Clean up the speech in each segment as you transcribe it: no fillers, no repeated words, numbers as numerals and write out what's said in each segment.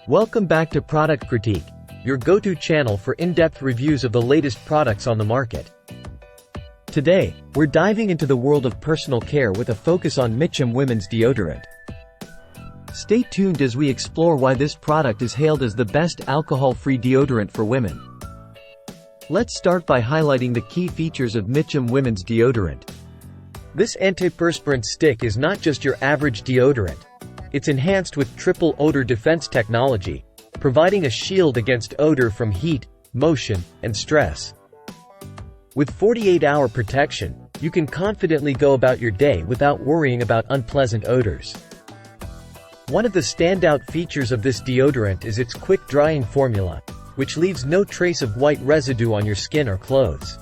Welcome back to Product Critique, your go-to channel for in-depth reviews of the latest products on the market. Today, we're diving into the world of personal care with a focus on Mitchum Women's Deodorant. Stay tuned as we explore why this product is hailed as the best alcohol-free deodorant for women. Let's start by highlighting the key features of Mitchum Women's Deodorant. This antiperspirant stick is not just your average deodorant. It's enhanced with triple odor defense technology, providing a shield against odor from heat, motion, and stress. With 48-hour protection, you can confidently go about your day without worrying about unpleasant odors. One of the standout features of this deodorant is its quick drying formula, which leaves no trace of white residue on your skin or clothes.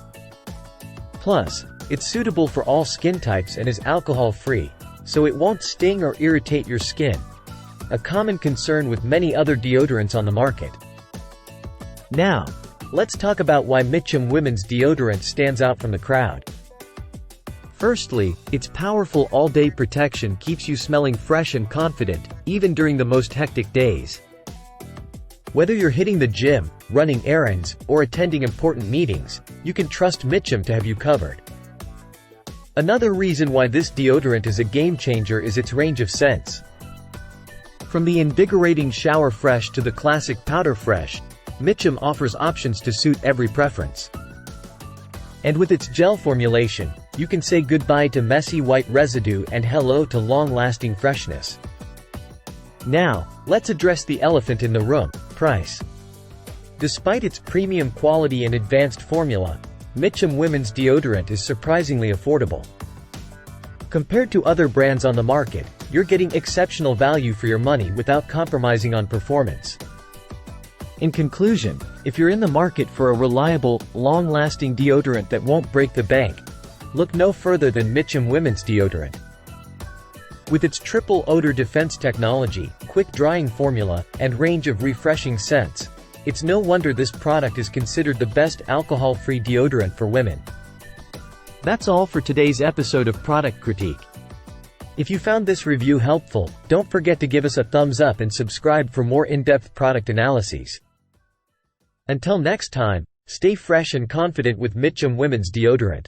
Plus, it's suitable for all skin types and is alcohol-free, so it won't sting or irritate your skin, a common concern with many other deodorants on the market. Now, let's talk about why Mitchum Women's Deodorant stands out from the crowd. Firstly, its powerful all-day protection keeps you smelling fresh and confident, even during the most hectic days. Whether you're hitting the gym, running errands, or attending important meetings, you can trust Mitchum to have you covered. Another reason why this deodorant is a game-changer is its range of scents. From the invigorating Shower Fresh to the classic Powder Fresh, Mitchum offers options to suit every preference. And with its gel formulation, you can say goodbye to messy white residue and hello to long-lasting freshness. Now, let's address the elephant in the room: price. Despite its premium quality and advanced formula, Mitchum Women's Deodorant is surprisingly affordable. Compared to other brands on the market, you're getting exceptional value for your money without compromising on performance. In conclusion, if you're in the market for a reliable, long-lasting deodorant that won't break the bank, look no further than Mitchum Women's Deodorant. With its triple odor defense technology, quick drying formula, and range of refreshing scents, it's no wonder this product is considered the best alcohol-free deodorant for women. That's all for today's episode of Product Critique. If you found this review helpful, don't forget to give us a thumbs up and subscribe for more in-depth product analyses. Until next time, stay fresh and confident with Mitchum Women's Deodorant.